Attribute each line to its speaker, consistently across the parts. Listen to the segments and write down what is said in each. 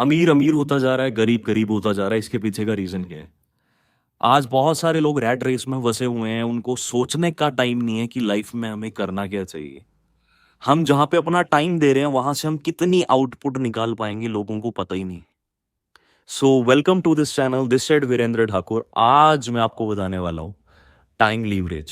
Speaker 1: अमीर अमीर होता जा रहा है, गरीब गरीब होता जा रहा है। इसके पीछे का रीजन क्या है? आज बहुत सारे लोग रैट रेस में फंसे हुए हैं, उनको सोचने का टाइम नहीं है कि लाइफ में हमें करना क्या चाहिए। हम जहां पे अपना टाइम दे रहे हैं वहां से हम कितनी आउटपुट निकाल पाएंगे लोगों को पता ही नहीं। So welcome to this channel, this side Virendra Thakur. आज मैं आपको बताने वाला हूँ टाइम लीवरेज।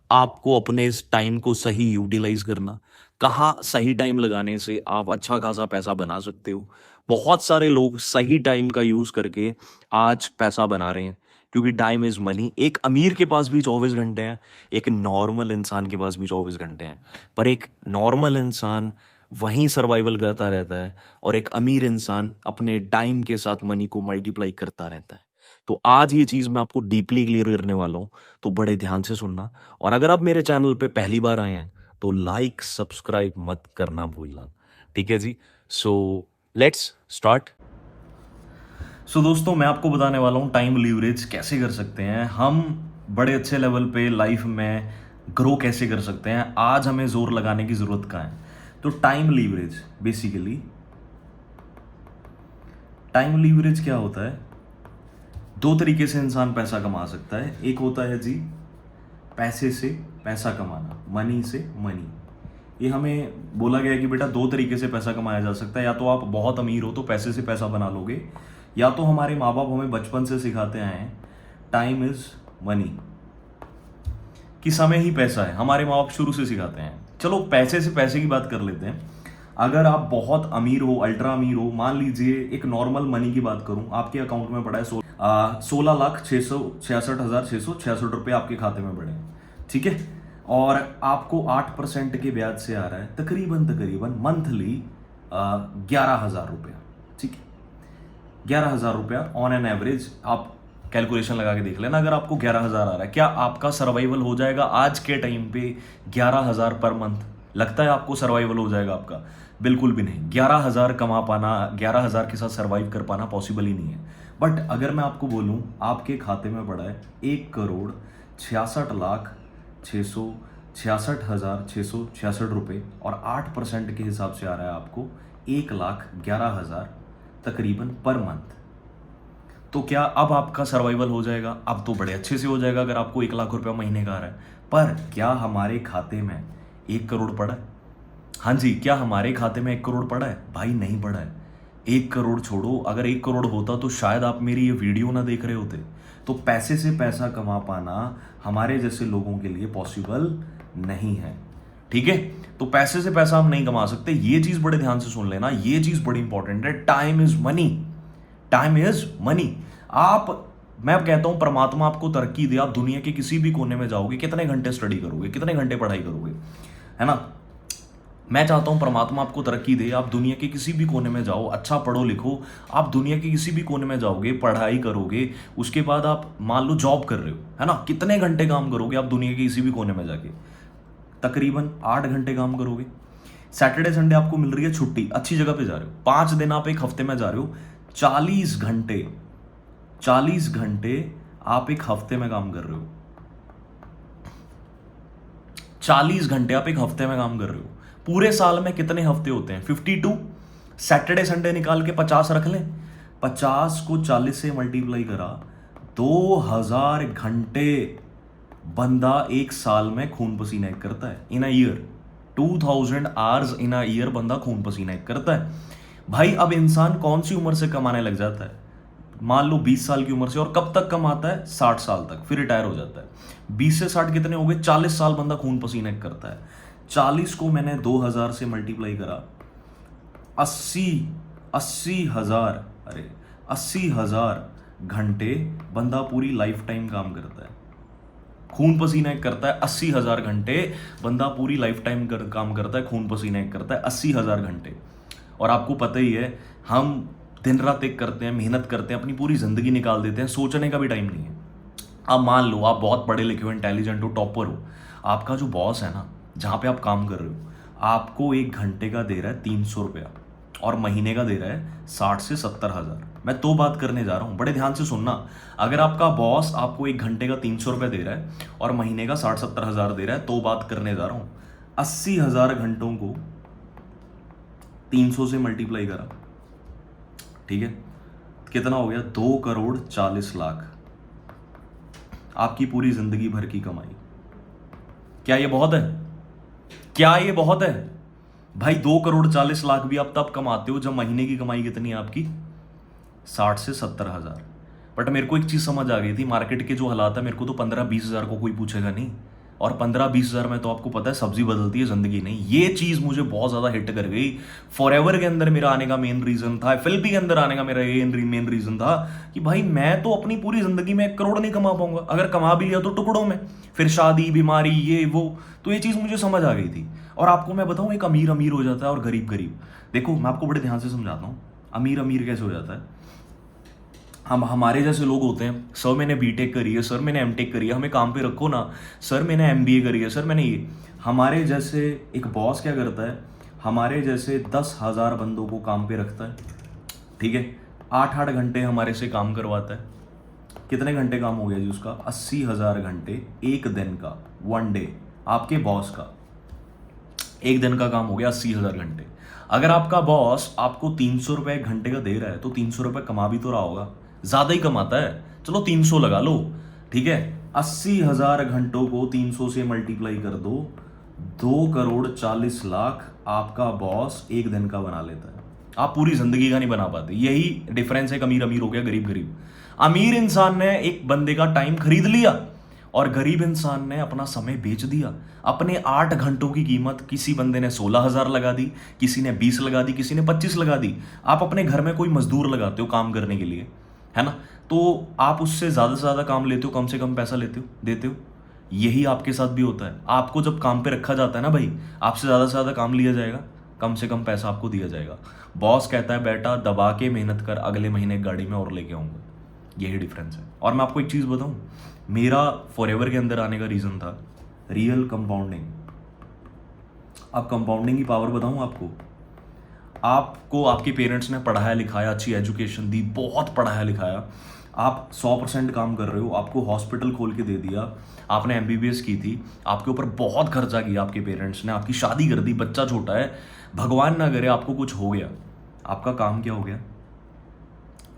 Speaker 1: आपको अपने इस टाइम को सही यूटिलाइज करना, कहाँ सही टाइम लगाने से आप अच्छा खासा पैसा बना सकते हो। बहुत सारे लोग सही टाइम का यूज करके आज पैसा बना रहे हैं, क्योंकि टाइम इज मनी। एक अमीर के पास भी 24 घंटे हैं, एक नॉर्मल इंसान के पास भी 24 घंटे हैं। पर एक नॉर्मल इंसान वहीं सर्वाइवल करता रहता है और एक अमीर इंसान अपने टाइम के साथ मनी को मल्टीप्लाई करता रहता है। तो आज ये चीज मैं आपको डीपली क्लियर करने वाला हूँ, तो बड़े ध्यान से सुनना। और अगर आप मेरे चैनल पे पहली बार आए हैं तो लाइक सब्सक्राइब मत करना भूलना। ठीक है जी? So let's start. सो दोस्तों, मैं आपको बताने वाला हूँ टाइम लीवरेज कैसे कर सकते हैं हम, बड़े अच्छे लेवल पे लाइफ में ग्रो कैसे कर सकते हैं। आज हमें जोर लगाने की जरूरत कहाँ है? तो time leverage basically, time leverage क्या होता है? दो तरीके से इंसान पैसा कमा सकता है। एक होता है जी पैसे से पैसा कमाना, मनी से मनी। ये हमें बोला गया है कि बेटा दो तरीके से पैसा कमाया जा सकता है। या तो आप बहुत अमीर हो तो पैसे से पैसा बना लोगे, या तो हमारे माँ बाप हमें बचपन से सिखाते आए हैं टाइम इज मनी, कि समय ही पैसा है। हमारे माँ बाप शुरू से सिखाते हैं। चलो पैसे से पैसे की बात कर लेते हैं। अगर आप बहुत अमीर हो, अल्ट्रा अमीर हो, मान लीजिए एक नॉर्मल मनी की बात करूं, आपके अकाउंट में पड़ा है 16,66,666 रुपये आपके खाते में पड़े हैं। ठीक है? और आपको 8% के ब्याज से आ रहा है तकरीबन तकरीबन मंथली 11,000 रुपया। ठीक है? 11,000 रुपया ऑन एन एवरेज आप कैलकुलेशन लगा के देख लेना। अगर आपको 11,000 आ रहा है, क्या आपका सर्वाइवल हो जाएगा आज के टाइम पे 11,000 पर मंथ? लगता है आपको सर्वाइवल हो जाएगा आपका? बिल्कुल भी नहीं। 11,000 कमा पाना, 11,000 के साथ सर्वाइव कर पाना पॉसिबल ही नहीं है। बट अगर मैं आपको बोलूं आपके खाते में पड़ा है 1,66,66,666 और 8% के हिसाब से आ रहा है आपको 1,11,000 तकरीबन पर मंथ, तो क्या अब आपका सर्वाइवल हो जाएगा? अब तो बड़े अच्छे से हो जाएगा अगर आपको 1,00,000 रुपया महीने का आ रहा है। पर क्या हमारे खाते में 1 करोड़ पड़ा है? हाँ जी, क्या हमारे खाते में 1 करोड़ पड़ा है? भाई नहीं पड़ा है। 1 करोड़ छोड़ो, अगर 1 करोड़ होता तो शायद आप मेरी ये वीडियो ना देख रहे होते। तो पैसे से पैसा कमा पाना हमारे जैसे लोगों के लिए पॉसिबल नहीं है। ठीक है? तो पैसे से पैसा हम नहीं कमा सकते। ये चीज बड़े ध्यान से सुन लेना, ये चीज बड़ी इंपॉर्टेंट है। Time is money, time is money. आप, मैं कहता हूं परमात्मा आपको तरक्की दे, आप दुनिया के किसी भी कोने में जाओगे, कितने घंटे स्टडी करोगे, कितने घंटे पढ़ाई करोगे, है ना? मैं चाहता हूं परमात्मा आपको तरक्की दे, आप दुनिया के किसी भी कोने में जाओ, अच्छा पढ़ो लिखो। आप दुनिया के किसी भी कोने में जाओगे, पढ़ाई करोगे, उसके बाद आप मान लो जॉब कर रहे हो, है ना? कितने घंटे काम करोगे आप दुनिया के किसी भी कोने में जाके? तकरीबन 8 घंटे काम करोगे। सैटरडे संडे आपको मिल रही है छुट्टी, अच्छी जगह पे जा रहे हो, 5 दिन आप एक हफ्ते में जा रहे हो, 40 घंटे, 40 घंटे आप एक हफ्ते में काम कर रहे हो। 40 घंटे आप एक हफ्ते में काम कर रहे हो। पूरे साल में कितने हफ्ते होते हैं? 52। सैटरडे संडे निकाल के 50 रख लें। 50 को 40 से मल्टीप्लाई करा, 2,000 घंटे बंदा एक साल में खून पसीना एक करता है। In a year 2,000 hours in a year बंदा खून पसीना एक करता है। भाई अब इंसान कौन सी उम्र से कमाने लग जाता है? मान लो 20 साल की उम्र से, और कब तक कमाता है? 60 साल तक, फिर रिटायर हो जाता है। 20 से 60 कितने हो गए? 40 साल बंदा खून पसीना एक करता है। 40 को मैंने 2,000 से मल्टीप्लाई करा, 80,000, अरे 80,000 घंटे बंदा पूरी लाइफ टाइम काम करता है, खून पसीना एक करता है। 80,000 घंटे बंदा पूरी लाइफ टाइम काम करता है, खून पसीना एक करता है 80,000 घंटे। और आपको पता ही है, हम दिन रात एक करते हैं, मेहनत करते हैं, अपनी पूरी जिंदगी निकाल देते हैं, सोचने का भी टाइम नहीं है। अब मान लो आप बहुत पढ़े लिखे हो, इंटेलिजेंट हो, टॉपर हो, आपका जो बॉस है ना, जहाँ पे आप काम कर रहे हो, आपको 1 घंटे का दे रहा है 300 रुपया और महीने का दे रहा है 60 से 70 हज़ार। मैं तो बात करने जा रहा हूँ, बड़े ध्यान से सुनना। अगर आपका बॉस आपको 1 घंटे का 300 रुपया दे रहा है और महीने का 60-70 हज़ार दे रहा है, तो बात करने जा रहा हूँ। 80,000 घंटों को 300 से मल्टीप्लाई करा, ठीक है, कितना हो गया? 2,40,00,000 आपकी पूरी जिंदगी भर की कमाई। क्या ये बहुत है? क्या ये बहुत है भाई? 2,40,00,000 भी आप तब कमाते हो जब महीने की कमाई कितनी है आपकी? 60 से 70 हज़ार। बट मेरे को एक चीज़ समझ आ गई थी, मार्केट के जो हालात है, मेरे को तो 15-20 हज़ार को कोई पूछेगा नहीं, और 15-20 हज़ार में तो आपको पता है सब्जी बदलती है जिंदगी नहीं। ये चीज़ मुझे बहुत ज़्यादा हिट कर गई। फॉरएवर के अंदर मेरा आने का मेन रीज़न था, एफएलपी के अंदर आने का मेरा ये मेन रीज़न था कि भाई मैं तो अपनी पूरी ज़िंदगी में 1 करोड़ नहीं कमा पाऊंगा, अगर कमा भी लिया तो टुकड़ों में, फिर शादी, बीमारी, ये वो। तो ये चीज़ मुझे समझ आ गई थी। और आपको मैं बताऊँ, एक अमीर अमीर हो जाता है और गरीब गरीब। देखो मैं आपको बड़े ध्यान से समझाता हूँ, अमीर अमीर कैसे हो जाता है। हम हमारे जैसे लोग होते हैं, सर मैंने बीटेक करी है, सर मैंने एमटेक करी है, हमें काम पे रखो ना, सर मैंने एमबीए करी है, सर मैंने ये। हमारे जैसे एक बॉस क्या करता है, हमारे जैसे 10,000 बंदों को काम पे रखता है, ठीक है, 8-8 घंटे हमारे से काम करवाता है। कितने घंटे काम हो गया जी उसका? 80,000 घंटे एक दिन का, 1 डे। आपके बॉस का एक दिन का काम हो गया 80,000 घंटे। अगर आपका बॉस आपको 300 रुपये एक घंटे का दे रहा है तो 300 रुपये कमा भी तो रहा होगा, ज़्यादा ही कमाता है, चलो 300 लगा लो, ठीक है। 80,000 घंटों को 300 से मल्टीप्लाई कर दो, 2,40,00,000 आपका बॉस एक दिन का बना लेता है। आप पूरी जिंदगी का नहीं बना पाते। यही डिफरेंस है, अमीर अमीर हो गया, गरीब गरीब। अमीर इंसान ने एक बंदे का टाइम खरीद लिया और गरीब इंसान ने अपना समय बेच दिया। अपने 8 घंटों की कीमत किसी बंदे ने 16,000 लगा दी, किसी ने 20 लगा दी, किसी ने 25 लगा दी। आप अपने घर में कोई मजदूर लगाते हो काम करने के लिए, है ना, तो आप उससे ज़्यादा से ज़्यादा काम लेते हो, कम से कम पैसा लेते हो, देते हो। यही आपके साथ भी होता है। आपको जब काम पे रखा जाता है ना भाई, आपसे ज़्यादा से ज़्यादा काम लिया जाएगा, कम से कम पैसा आपको दिया जाएगा। बॉस कहता है बेटा दबा के मेहनत कर, अगले महीने गाड़ी में और लेके आऊँगा। यही डिफरेंस है। और मैं आपको एक चीज़ बताऊँ, मेरा फॉरएवर के अंदर आने का रीज़न था रियल कंपाउंडिंग। अब कंपाउंडिंग की पावर बताऊँ आपको। आपको आपके पेरेंट्स ने पढ़ाया लिखाया, अच्छी एजुकेशन दी, बहुत पढ़ाया लिखाया, आप 100% काम कर रहे हो, आपको हॉस्पिटल खोल के दे दिया, आपने एमबीबीएस की थी, आपके ऊपर बहुत खर्चा किया आपके पेरेंट्स ने, आपकी शादी कर दी, बच्चा छोटा है, भगवान ना करे आपको कुछ हो गया, आपका काम क्या हो गया?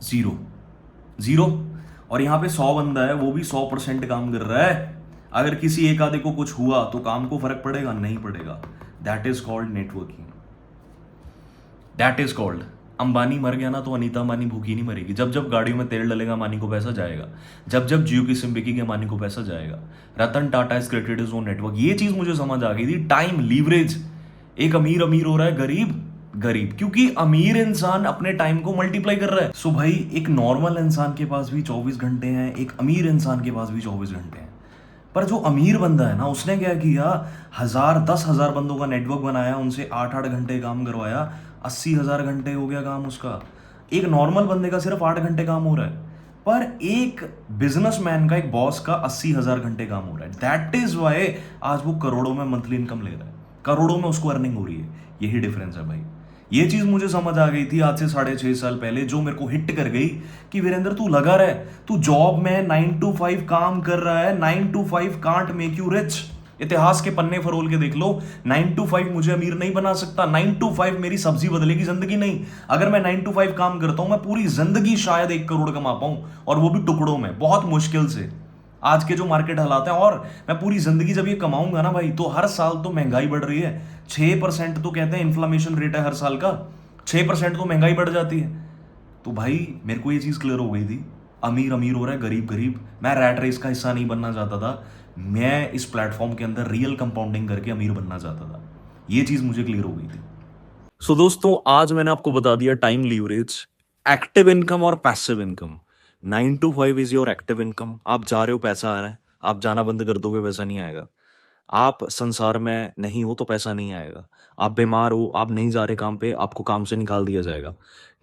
Speaker 1: ज़ीरो। ज़ीरो। और यहाँ पे 100 बंदा है, वो भी 100% काम कर रहा है। अगर किसी एक आधे को कुछ हुआ तो काम को फर्क पड़ेगा? नहीं पड़ेगा। That is called networking. That is called. Ambani मर गया ना तो अनीता अंबानी भूखी नहीं मरेगी। जब जब गाड़ियों में तेल डलेगा अंबानी को पैसा जाएगा, जब जब जियो की सिम बिकेगी अंबानी को पैसा जाएगा। Ratan Tata is created his own network. ये चीज मुझे समझ आ गई थी। Time leverage. एक अमीर अमीर हो रहा है, गरीब गरीब, क्योंकि अमीर इंसान अपने टाइम को मल्टीप्लाई कर रहा है। सो भाई एक नॉर्मल इंसान के पास भी 24 घंटे हैं, एक अमीर इंसान के पास भी 24 घंटे हैं। पर जो अमीर बंदा है ना, उसने क्या किया, 10,000 बंदों का नेटवर्क बनाया, उनसे 8-8 घंटे काम करवाया, 80,000 घंटे हो गया काम उसका। एक नॉर्मल बंदे का सिर्फ 8 घंटे काम हो रहा है, पर एक बिजनेसमैन का, एक बॉस का 80,000 घंटे काम हो रहा है। दैट इज वाई आज वो करोड़ों में मंथली इनकम ले रहा है, करोड़ों में उसको अर्निंग हो रही है। यही डिफरेंस है भाई। ये चीज मुझे समझ आ गई थी आज से 6.5 साल पहले, जो मेरे को हिट कर गई कि वीरेंद्र तू लगा रहा है, तू जॉब में 9 to 5 काम कर रहा है, 9 to 5 can't make you rich. इतिहास के पन्ने फरोल के देख लो, 9 to 5 मुझे अमीर नहीं बना सकता, 9 to 5 मेरी सब्जी बदलेगी जिंदगी नहीं। अगर मैं 9 to 5 काम करता हूं, मैं पूरी जिंदगी शायद 1 करोड़ कमा पाऊं, और वो भी टुकड़ों में, बहुत मुश्किल से। आज के जो मार्केट हालात हैं, और मैं पूरी जिंदगी जब ये कमाऊंगा ना भाई, तो हर साल तो महंगाई बढ़ रही है। 6% तो कहते हैं इन्फ्लेमेशन रेट है हर साल का, 6% तो महंगाई बढ़ जाती है। तो भाई मेरे को ये चीज़ क्लियर हो गई थी, अमीर अमीर हो रहा है, गरीब गरीब। मैं रैट रेस का हिस्सा नहीं बनना चाहता था, मैं इस प्लेटफॉर्म के अंदर रियल कंपाउंडिंग करके अमीर बनना चाहता था। ये चीज़ मुझे क्लियर हो गई थी। सो दोस्तों, आज मैंने आपको बता दिया टाइम लीवरेज, एक्टिव इनकम और passive income. 9 to 5 is your active income. आप जा रहे हो, पैसा आ रहा है, आप जाना बंद कर दोगे, पैसा नहीं आएगा। आप संसार में नहीं हो तो पैसा नहीं आएगा। आप बीमार हो, आप नहीं जा रहे काम पे, आपको काम से निकाल दिया जाएगा।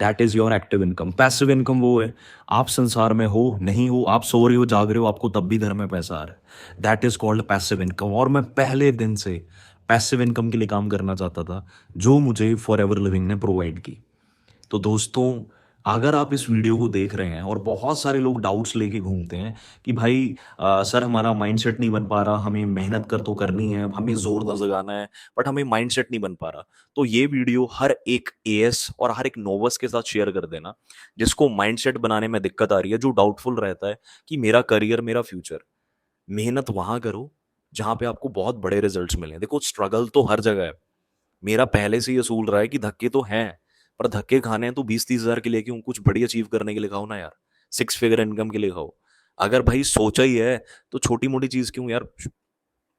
Speaker 1: That is your active income. Passive income वो है, आप संसार में हो नहीं हो, आप सो रहे हो जाग रहे हो, आपको तब भी घर में पैसा आ रहा है। That is called passive income. और मैं पहले दिन से पैसिव इनकम के लिए काम करना चाहता था, जो मुझे फॉर एवर लिविंग ने प्रोवाइड की। तो दोस्तों, अगर आप इस वीडियो को देख रहे हैं और बहुत सारे लोग डाउट्स लेके घूमते हैं कि भाई सर हमारा माइंडसेट नहीं बन पा रहा, हमें मेहनत कर तो करनी है, हमें ज़ोर लगाना है, बट हमें माइंडसेट नहीं बन पा रहा। तो ये वीडियो हर एक एएस और हर एक नोवस के साथ शेयर कर देना, जिसको माइंडसेट बनाने में दिक्कत आ रही है, जो डाउटफुल रहता है कि मेरा करियर, मेरा फ्यूचर। मेहनत वहाँ करो, जहाँ पे आपको बहुत बड़े रिज़ल्ट्स मिलें। देखो स्ट्रगल तो हर जगह है। मेरा पहले से ही असूल रहा है कि धक्के तो हैं, पर धक्के खाने हैं तो 20-30 हज़ार के लिए क्यों, कुछ बड़ी अचीव करने के लिए खाओ ना यार, 6 फिगर इनकम के लिए खाओ। अगर भाई सोचा ही है, तो छोटी-मोटी चीज़ क्यों यार,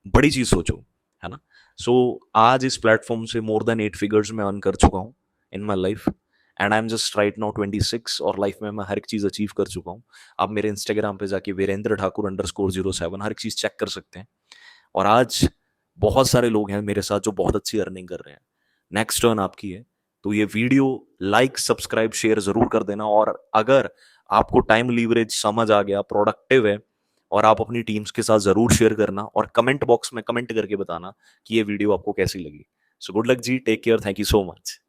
Speaker 1: बड़ी चीज़ सोचो, है ना? आज इस प्लेटफ़ॉर्म से मोर देन 8 फिगर्स मैं अर्न कर चुका हूँ in my life, and I am just right now 26 और लाइफ में मैं हर एक चीज़ अचीव कर चुका हूँ। आप मेरे इंस्टाग्राम पे जाके वीरेंद्र ठाकुर अंडरस्कोर 07 हर एक चीज़ चेक कर सकते हैं। और आज बहुत सारे लोग हैं मेरे साथ जो बहुत अच्छी अर्निंग कर रहे हैं। नेक्स्ट टर्न आपकी है। तो ये वीडियो लाइक, सब्सक्राइब, शेयर ज़रूर कर देना, और अगर आपको टाइम लीवरेज समझ आ गया, प्रोडक्टिव है, और आप अपनी टीम्स के साथ ज़रूर शेयर करना, और कमेंट बॉक्स में कमेंट करके बताना कि ये वीडियो आपको कैसी लगी। So good luck ji, take care, thank you so much.